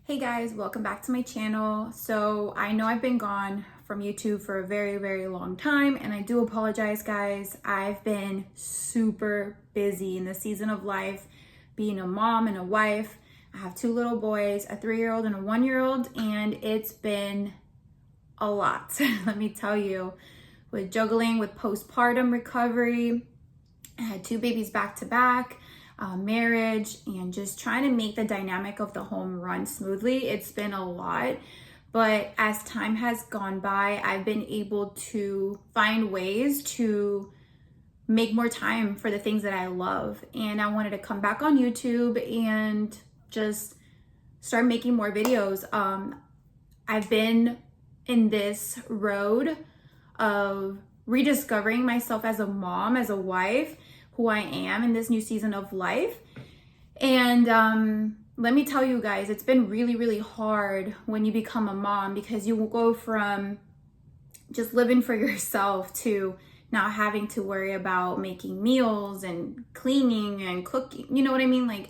Hey guys, welcome back to my channel. So I know I've been gone from YouTube for a very long time, and I do apologize guys. I've been super busy in this season of life, being a mom and a wife. I have two little boys, a 3-year-old and a 1-year-old, and it's been a lot. Let me tell you, with juggling with postpartum recovery, I had two babies back to back, marriage, and just trying to make the dynamic of the home run smoothly. It's been a lot, but as time has gone by, I've been able to find ways to make more time for the things that I love. And I wanted to come back on YouTube and just start making more videos. I've been in this road of rediscovering myself as a mom, as a wife, who I am in this new season of life. And let me tell you guys, it's been really hard when you become a mom, because you will go from just living for yourself to not having to worry about making meals and cleaning and cooking. You know what I mean? Like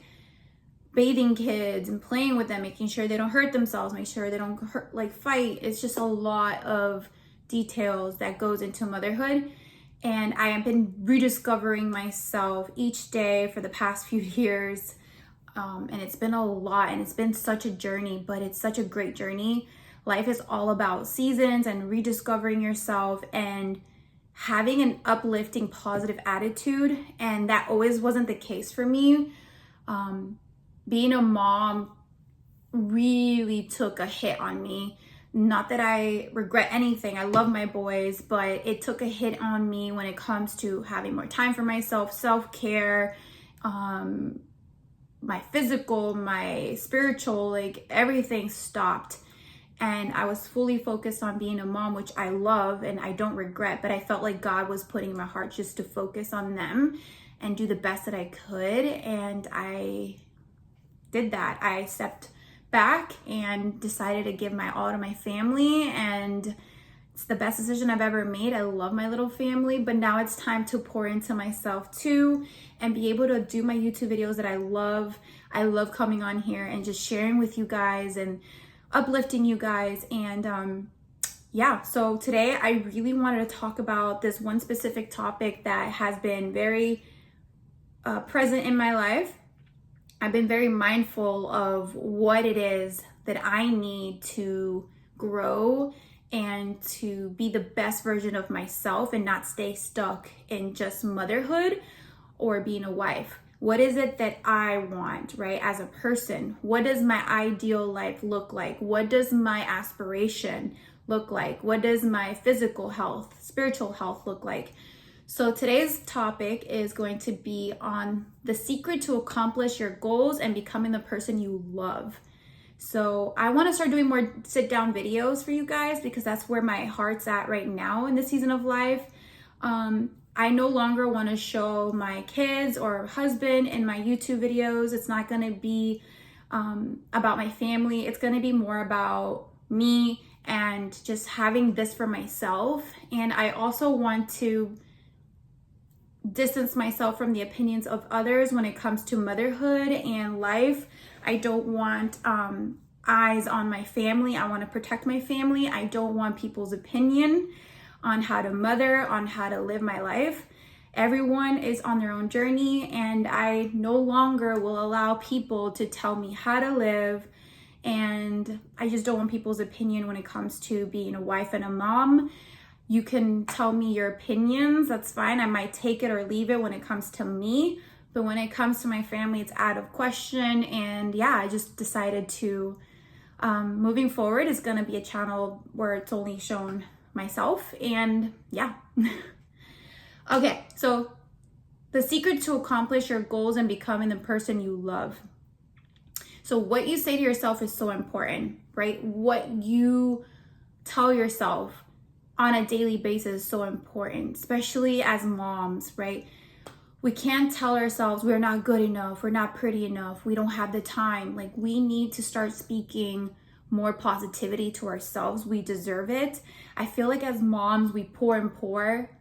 bathing kids and playing with them, making sure they don't hurt themselves, make sure they don't fight. It's just a lot of details that goes into motherhood. And I have been rediscovering myself each day for the past few years. And it's been a lot, and it's been such a journey, but it's such a great journey. Life is all about seasons and rediscovering yourself and having an uplifting, positive attitude. And that always wasn't the case for me. Being a mom really took a hit on me. Not that I regret anything. I love my boys, but it took a hit on me when it comes to having more time for myself, self-care, my physical, my spiritual, like everything stopped. And I was fully focused on being a mom, which I love and I don't regret, but I felt like God was putting in my heart just to focus on them and do the best that I could. And I did that. I stepped back and decided to give my all to my family, and it's the best decision I've ever made. I love my little family, but now it's time to pour into myself too and be able to do my YouTube videos that I love. I love coming on here and just sharing with you guys and uplifting you guys. And yeah, so today I really wanted to talk about this one specific topic that has been very present in my life. I've been very mindful of what it is that I need to grow and to be the best version of myself and not stay stuck in just motherhood or being a wife. What is it that I want, right? As a person, what does my ideal life look like? What does my aspiration look like? What does my physical health, spiritual health look like? So today's topic is going to be on the secret to accomplish your goals and becoming the person you love. So I want to start doing more sit down videos for you guys, because that's where my heart's at right now in this season of life. I no longer want to show my kids or husband in my YouTube videos. It's not going to be about my family. It's going to be more about me and just having this for myself. And I also want to distance myself from the opinions of others when it comes to motherhood and life. I don't want eyes on my family. I want to protect my family. I don't want people's opinion on how to mother, on how to live my life. Everyone is on their own journey, and I no longer will allow people to tell me how to live. And I just don't want people's opinion when it comes to being a wife and a mom. You can tell me your opinions, that's fine. I might take it or leave it when it comes to me, but when it comes to my family, it's out of question. And yeah, I just decided to, moving forward, is gonna be a channel where it's only shown myself, and yeah. Okay, so the secret to accomplish your goals and becoming the person you love. So what you say to yourself is so important, right? What you tell yourself on a daily basis is so important, especially as moms, right? We can't tell ourselves we're not good enough, we're not pretty enough, we don't have the time. Like, we need to start speaking more positivity to ourselves. We deserve it. I feel like as moms, we pour and pour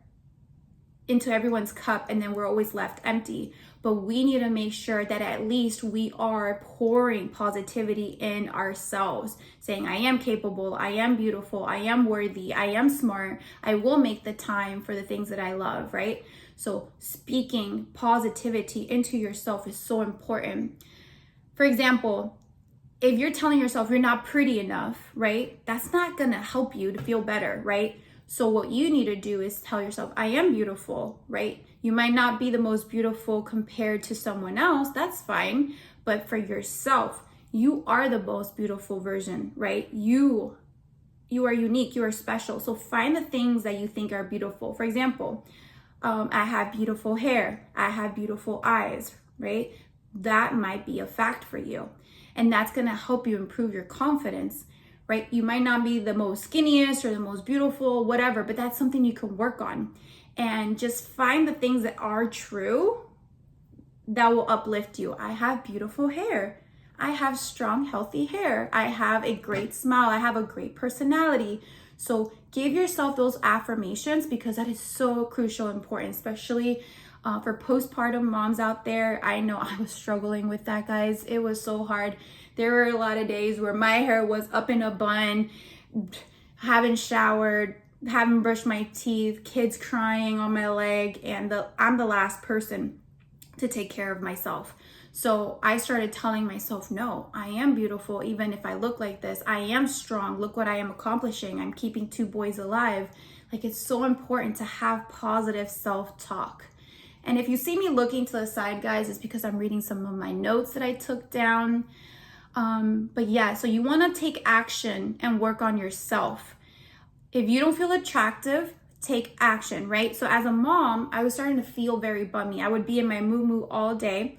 into everyone's cup, and then we're always left empty. but we need to make sure that at least we are pouring positivity in ourselves, saying, I am capable, I am beautiful, I am worthy, I am smart, I will make the time for the things that I love, right? So speaking positivity into yourself is so important. For example, if you're telling yourself you're not pretty enough, right? That's not gonna help you to feel better, right? So what you need to do is tell yourself, I am beautiful, right? You might not be the most beautiful compared to someone else, that's fine. But for yourself, you are the most beautiful version, right? You are unique, you are special. So find the things that you think are beautiful. For example, I have beautiful hair, I have beautiful eyes, right? That might be a fact for you. And that's gonna help you improve your confidence, right? You might not be the most skinniest or the most beautiful, whatever, but that's something you can work on. And just find the things that are true that will uplift you. I have beautiful hair. I have strong, healthy hair. I have a great smile. I have a great personality. So give yourself those affirmations because that is so crucial, important, especially for postpartum moms out there. I know I was struggling with that, guys. It was so hard. There were a lot of days where my hair was up in a bun, haven't showered, haven't brushed my teeth, kids crying on my leg, and I'm the last person to take care of myself. So I started telling myself, no, I am beautiful even if I look like this. I am strong. Look what I am accomplishing. I'm keeping 2 boys alive. Like, it's so important to have positive self-talk. And if you see me looking to the side, guys, it's because I'm reading some of my notes that I took down. But yeah, so you want to take action and work on yourself. If you don't feel attractive, take action, right? So as a mom, I was starting to feel very bummy. I would be in my moo-moo all day.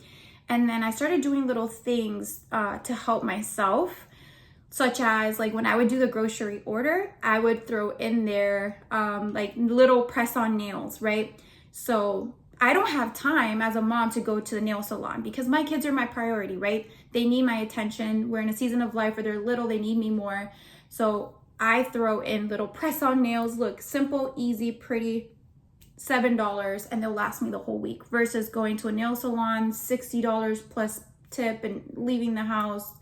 And then I started doing little things to help myself, such as like when I would do the grocery order, I would throw in there like little press-on nails, right? So I don't have time as a mom to go to the nail salon because my kids are my priority, right? They need my attention. We're in a season of life where they're little, they need me more. So I throw in little press-on nails, look simple, easy, pretty, $7, and they'll last me the whole week versus going to a nail salon, $60 plus tip and leaving the house.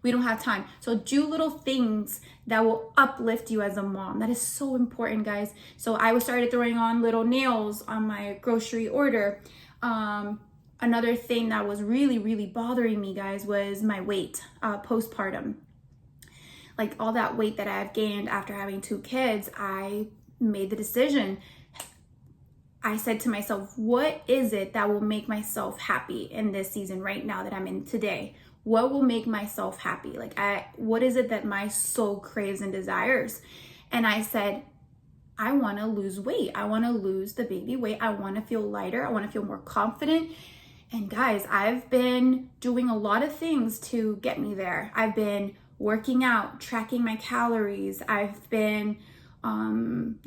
We don't have time. So do little things that will uplift you as a mom. That is so important, guys. So I started throwing on little nails on my grocery order. Another thing that was really, really bothering me, guys, was my weight postpartum. Like all that weight that I've gained after having 2 kids, I made the decision. I said to myself, what is it that will make myself happy in this season right now that I'm in today? What will make myself happy? Like, what is it that my soul craves and desires? And I said, I want to lose weight. I want to lose the baby weight. I want to feel lighter. I want to feel more confident. And guys, I've been doing a lot of things to get me there. I've been working out, tracking my calories. I've been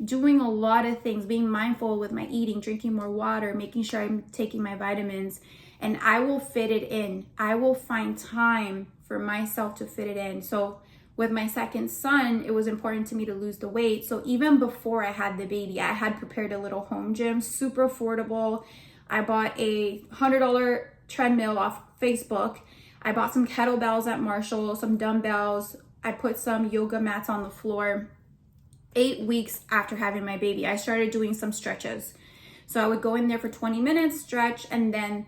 doing a lot of things, being mindful with my eating, drinking more water, making sure I'm taking my vitamins, and I will fit it in. I will find time for myself to fit it in. So with my second son, it was important to me to lose the weight. So even before I had the baby, I had prepared a little home gym, super affordable. I bought a $100 treadmill off Facebook. I bought some kettlebells at Marshall, some dumbbells. I put some yoga mats on the floor. 8 weeks after having my baby, I started doing some stretches. So I would go in there for 20 minutes, stretch, and then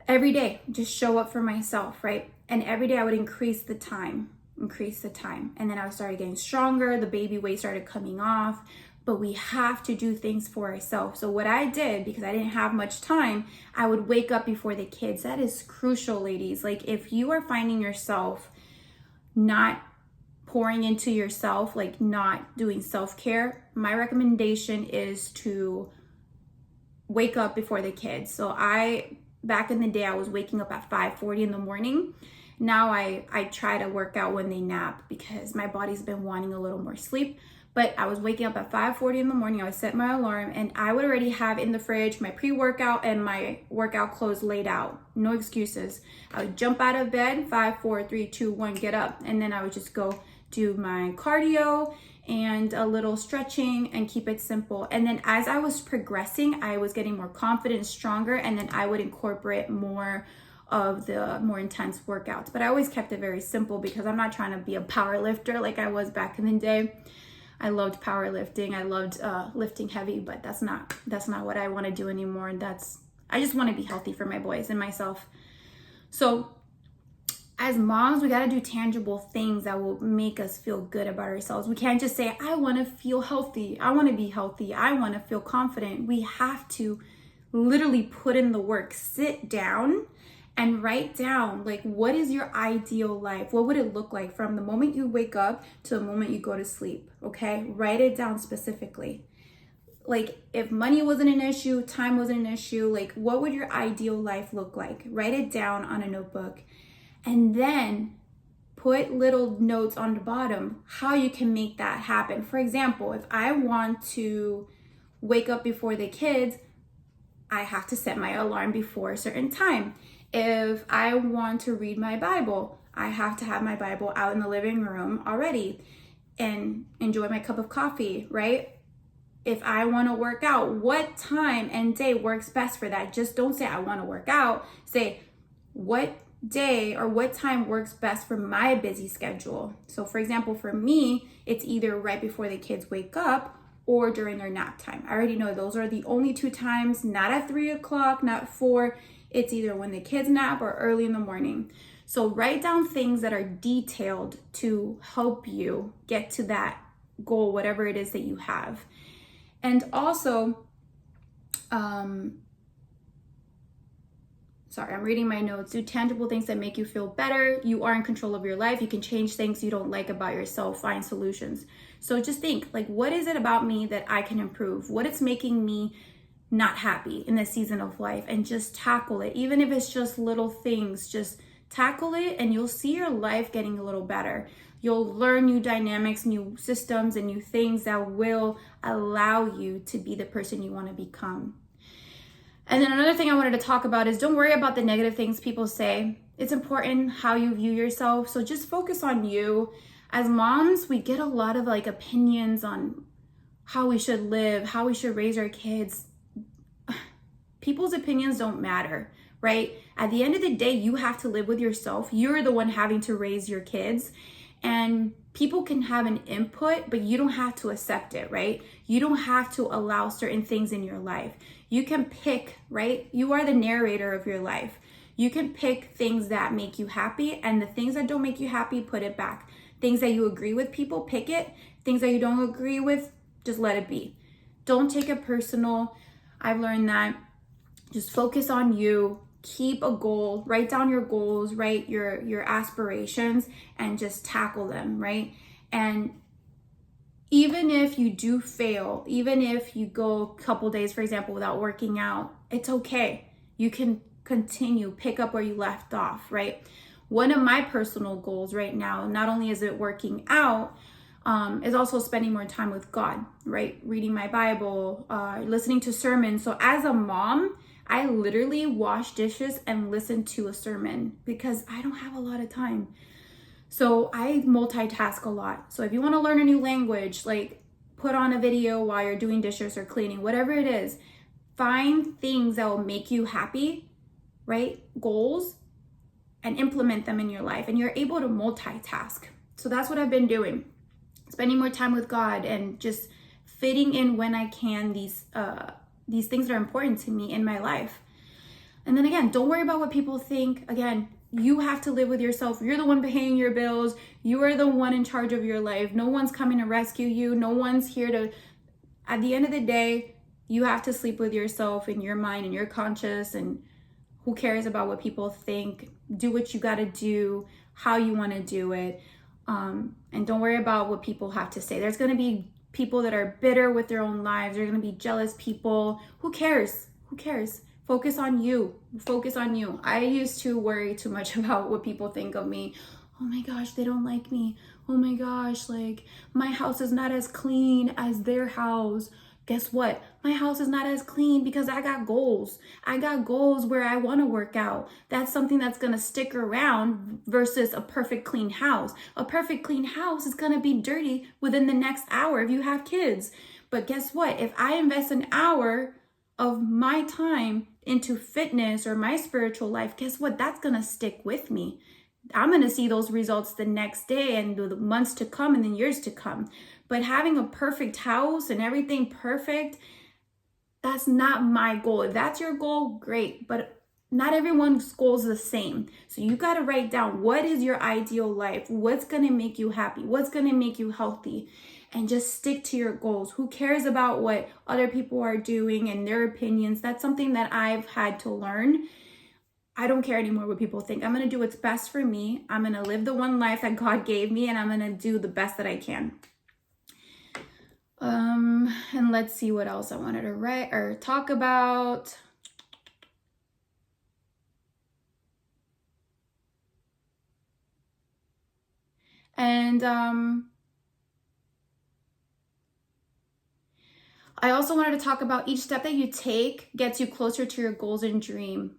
every day just show up for myself, right? And every day I would increase the time. And then I started getting stronger. The baby weight started coming off. But we have to do things for ourselves. So what I did, because I didn't have much time, I would wake up before the kids. That is crucial, ladies. Like, if you are finding yourself not pouring into yourself, like not doing self-care, my recommendation is to wake up before the kids. So back in the day, I was waking up at 5:40 in the morning. Now I try to work out when they nap because my body's been wanting a little more sleep. But I was waking up at 5:40 in the morning. I would set my alarm and I would already have in the fridge my pre-workout and my workout clothes laid out. No excuses. I would jump out of bed, 5, 4, 3, 2, 1, get up. And then I would just go do my cardio and a little stretching and keep it simple. And then as I was progressing, I was getting more confident, stronger, and then I would incorporate more of the more intense workouts. But I always kept it very simple because I'm not trying to be a power lifter like I was back in the day. I loved powerlifting. I loved lifting heavy, but that's not what I want to do anymore. I just want to be healthy for my boys and myself. So as moms, we got to do tangible things that will make us feel good about ourselves. We can't just say, I want to feel healthy. I want to be healthy. I want to feel confident. We have to literally put in the work. Sit down and write down, like, what is your ideal life? What would it look like from the moment you wake up to the moment you go to sleep? Okay, write it down specifically. Like, if money wasn't an issue, time wasn't an issue, like, what would your ideal life look like? Write it down on a notebook, and then put little notes on the bottom how you can make that happen. For example, if I want to wake up before the kids, I have to set my alarm before a certain time. If I want to read my Bible, I have to have my Bible out in the living room already and enjoy my cup of coffee, right? If I want to work out, what time and day works best for that? Just don't say I want to work out. Say what day or what time works best for my busy schedule. So for example, for me, it's either right before the kids wake up or during their nap time. I already know those are the only two times, not at 3 o'clock, not 4. It's either when the kids nap or early in the morning. So write down things that are detailed to help you get to that goal, whatever it is that you have. And also, I'm reading my notes. Do tangible things that make you feel better. You are in control of your life. You can change things you don't like about yourself, find solutions. So just think, like, what is it about me that I can improve? What is making me not happy in this season of life? And just tackle it. Even if it's just little things, just tackle it and you'll see your life getting a little better. You'll learn new dynamics, new systems, and new things that will allow you to be the person you want to become. And then another thing I wanted to talk about is don't worry about the negative things people say. It's important how you view yourself. So just focus on you. As moms, we get a lot of like opinions on how we should live, how we should raise our kids. People's opinions don't matter, right? At the end of the day, you have to live with yourself. You're the one having to raise your kids. And people can have an input, but you don't have to accept it, right? You don't have to allow certain things in your life. You can pick, right? You are the narrator of your life. You can pick things that make you happy, and the things that don't make you happy, put it back. Things that you agree with, people, pick it. Things that you don't agree with, just let it be. Don't take it personal. I've learned that. Just focus on you. Keep a goal, write down your goals, write your aspirations, and just tackle them, right? And even if you do fail, even if you go a couple days, for example, without working out, it's okay. You can continue, pick up where you left off, right? One of my personal goals right now, not only is it working out, is also spending more time with God, right? Reading my Bible, listening to sermons. So as a mom, I literally wash dishes and listen to a sermon because I don't have a lot of time. So I multitask a lot. So if you want to learn a new language, like put on a video while you're doing dishes or cleaning, whatever it is, find things that will make you happy, right? Goals, and implement them in your life. And you're able to multitask. So that's what I've been doing. Spending more time with God and just fitting in when I can these things that are important to me in my life. And then again, don't worry about what people think. Again, you have to live with yourself. You're the one paying your bills. You are the one in charge of your life. No one's coming to rescue you. No one's here to, at the end of the day, you have to sleep with yourself and your mind and your conscience, and who cares about what people think. Do what you got to do, how you want to do it. And don't worry about what people have to say. There's going to be people that are bitter with their own lives. They're going to be jealous people. Who cares? Who cares? Focus on you. Focus on you. I used to worry too much about what people think of me. Oh my gosh, they don't like me. Oh my gosh, like my house is not as clean as their house. Guess what? My house is not as clean because I got goals. I got goals where I want to work out. That's something that's going to stick around versus a perfect clean house. A perfect clean house is going to be dirty within the next hour if you have kids. But guess what? If I invest an hour of my time into fitness or my spiritual life, guess what? That's going to stick with me. I'm going to see those results the next day and the months to come and the years to come. But having a perfect house and everything perfect, that's not my goal. If that's your goal, great. But not everyone's goal is the same. So you got to write down, what is your ideal life? What's going to make you happy? What's going to make you healthy? And just stick to your goals. Who cares about what other people are doing and their opinions? That's something that I've had to learn. I don't care anymore what people think. I'm going to do what's best for me. I'm going to live the one life that God gave me, and I'm going to do the best that I can. And let's see what else I wanted to write or talk about. And I also wanted to talk about each step that you take gets you closer to your goals and dream.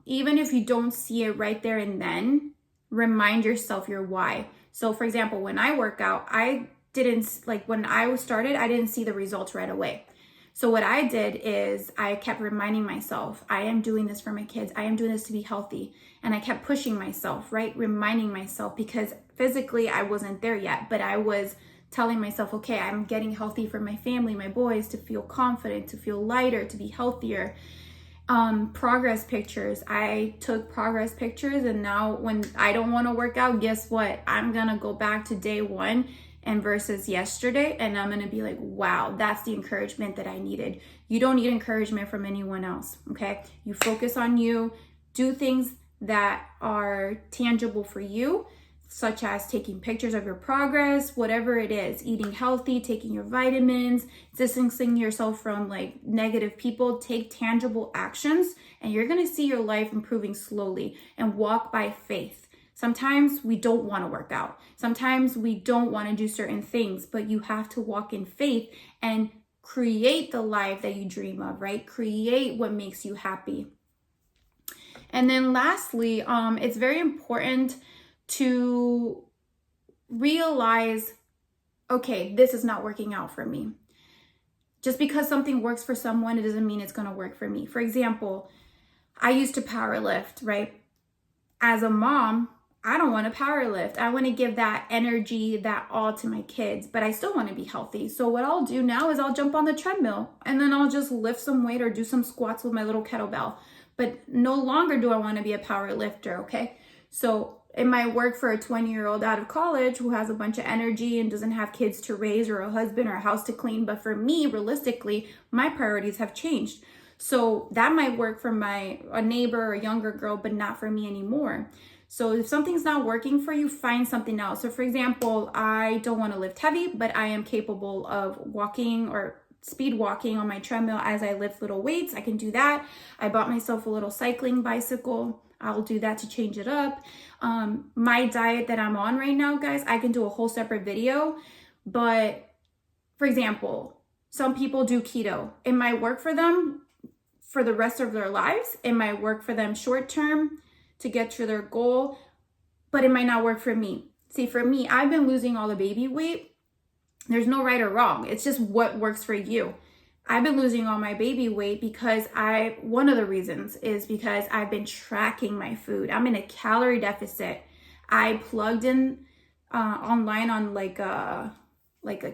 Even if you don't see it right there and then, remind yourself your why. So for example, when I work out, when I started, I didn't see the results right away. So what I did is I kept reminding myself, I am doing this for my kids. I am doing this to be healthy. And I kept pushing myself, right? Reminding myself, because physically I wasn't there yet, but I was telling myself, okay, I'm getting healthy for my family, my boys, to feel confident, to feel lighter, to be healthier. Progress pictures. I took progress pictures, and now when I don't want to work out, guess what? I'm going to go back to day one and versus yesterday, and I'm going to be like, wow, that's the encouragement that I needed. You don't need encouragement from anyone else, okay? You focus on you, do things that are tangible for you, such as taking pictures of your progress, whatever it is, eating healthy, taking your vitamins, distancing yourself from like negative people. Take tangible actions, and you're going to see your life improving slowly. And walk by faith. Sometimes we don't want to work out. Sometimes we don't want to do certain things, but you have to walk in faith and create the life that you dream of, right? Create what makes you happy. And then lastly, it's very important to realize, okay, this is not working out for me. Just because something works for someone, it doesn't mean it's going to work for me. For example, I used to power lift, right? As a mom, I don't want to power lift. I want to give that energy, that all to my kids, but I still want to be healthy. So what I'll do now is I'll jump on the treadmill, and then I'll just lift some weight or do some squats with my little kettlebell. But no longer do I want to be a power lifter, okay? So it might work for a 20-year-old out of college who has a bunch of energy and doesn't have kids to raise or a husband or a house to clean. But for me, realistically, my priorities have changed. So that might work for a neighbor or a younger girl, but not for me anymore. So if something's not working for you, find something else. So for example, I don't want to lift heavy, but I am capable of walking or speed walking on my treadmill as I lift little weights. I can do that. I bought myself a little cycling bicycle. I'll do that to change it up. My diet that I'm on right now, guys, I can do a whole separate video. But for example, some people do keto. It might work for them for the rest of their lives. It might work for them short term to get to their goal, but it might not work for me. See, for me, I've been losing all the baby weight. There's no right or wrong. It's just what works for you. I've been losing all my baby weight because one of the reasons is because I've been tracking my food. I'm in a calorie deficit. I plugged in online on like a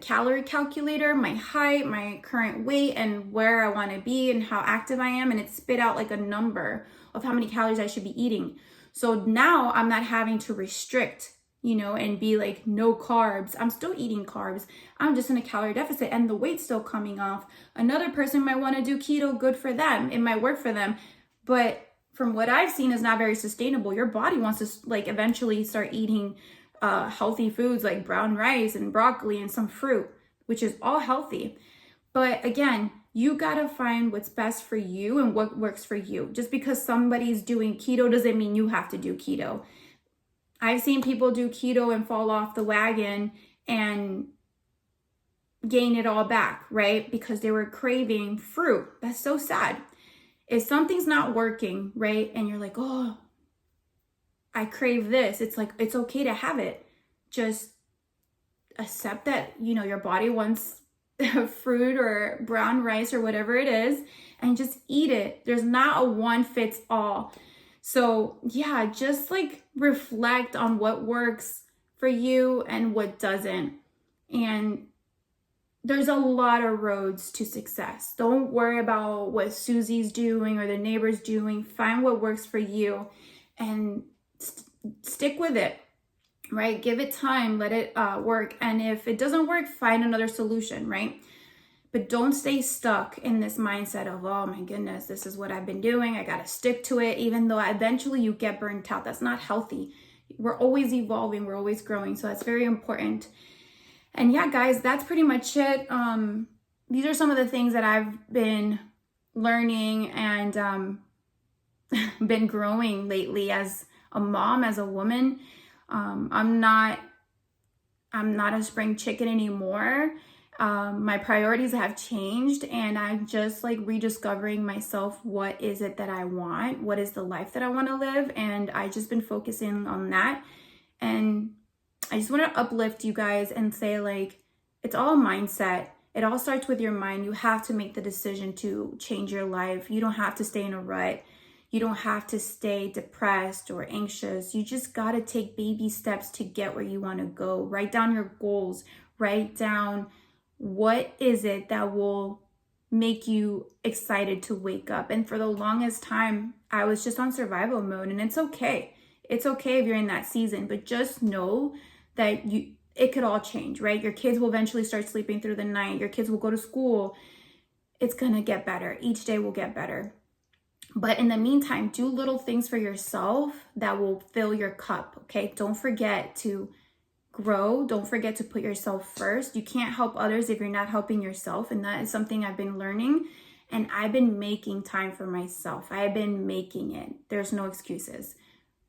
calorie calculator, my height, my current weight, and where I want to be and how active I am. And it spit out like a number of how many calories I should be eating. So now I'm not having to restrict, and be like, no carbs. I'm still eating carbs. I'm just in a calorie deficit and the weight's still coming off. Another person might want to do keto, good for them. It might work for them. But from what I've seen, is not very sustainable. Your body wants to like eventually start eating healthy foods like brown rice and broccoli and some fruit, which is all healthy. But again, you gotta find what's best for you and what works for you. Just because somebody's doing keto doesn't mean you have to do keto. I've seen people do keto and fall off the wagon and gain it all back, right? Because they were craving fruit. That's so sad. If something's not working, right, and you're like, oh, I crave this, it's like, it's okay to have it. Just accept that, your body wants fruit or brown rice or whatever it is, and just eat it. There's not a one fits all. So yeah, just like reflect on what works for you and what doesn't. And there's a lot of roads to success. Don't worry about what Susie's doing or the neighbor's doing. Find what works for you and stick with it, right? Give it time, let it work. And if it doesn't work, find another solution, right? But don't stay stuck in this mindset of, oh my goodness, this is what I've been doing. I got to stick to it, even though eventually you get burnt out. That's not healthy. We're always evolving. We're always growing. So that's very important. And yeah, guys, that's pretty much it. These are some of the things that I've been learning and been growing lately as a mom, as a woman. I'm not a spring chicken anymore. My priorities have changed, and I'm just like rediscovering myself. What is it that I want? What is the life that I want to live? And I just been focusing on that. And I just want to uplift you guys and say, like, it's all mindset. It all starts with your mind. You have to make the decision to change your life. You don't have to stay in a rut. You don't have to stay depressed or anxious. You just got to take baby steps to get where you want to go. Write down your goals. Write down what is it that will make you excited to wake up. And for the longest time, I was just on survival mode, and it's okay. It's okay if you're in that season, but just know that it could all change, right? Your kids will eventually start sleeping through the night. Your kids will go to school. It's going to get better. Each day will get better. But in the meantime, do little things for yourself that will fill your cup, okay? Don't forget to grow. Don't forget to put yourself first. You can't help others if you're not helping yourself. And that is something I've been learning. And I've been making time for myself. I have been making it. There's no excuses.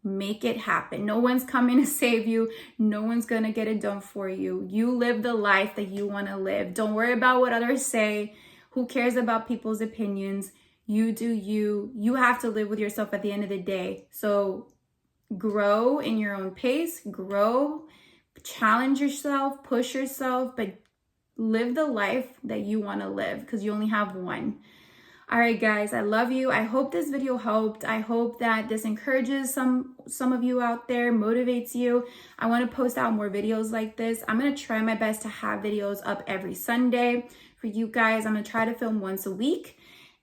Make it happen. No one's coming to save you. No one's going to get it done for you. You live the life that you want to live. Don't worry about what others say. Who cares about people's opinions? You do you. You have to live with yourself at the end of the day. So grow in your own pace. Grow. Challenge yourself. Push yourself. But live the life that you want to live, because you only have one. All right, guys, I love you. I hope this video helped. I hope that this encourages some of you out there, motivates you. I want to post out more videos like this. I'm going to try my best to have videos up every Sunday for you guys. I'm going to try to film once a week.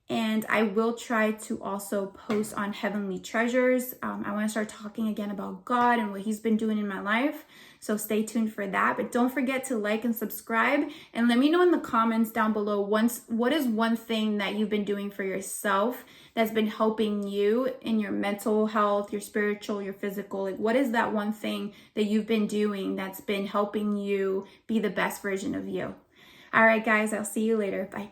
And I will try to also post on Heavenly Treasures. I want to start talking again about God and what He's been doing in my life. So stay tuned for that. But don't forget to like and subscribe. And let me know in the comments down below, what is one thing that you've been doing for yourself that's been helping you in your mental health, your spiritual, your physical? Like, what is that one thing that you've been doing that's been helping you be the best version of you? All right, guys, I'll see you later. Bye.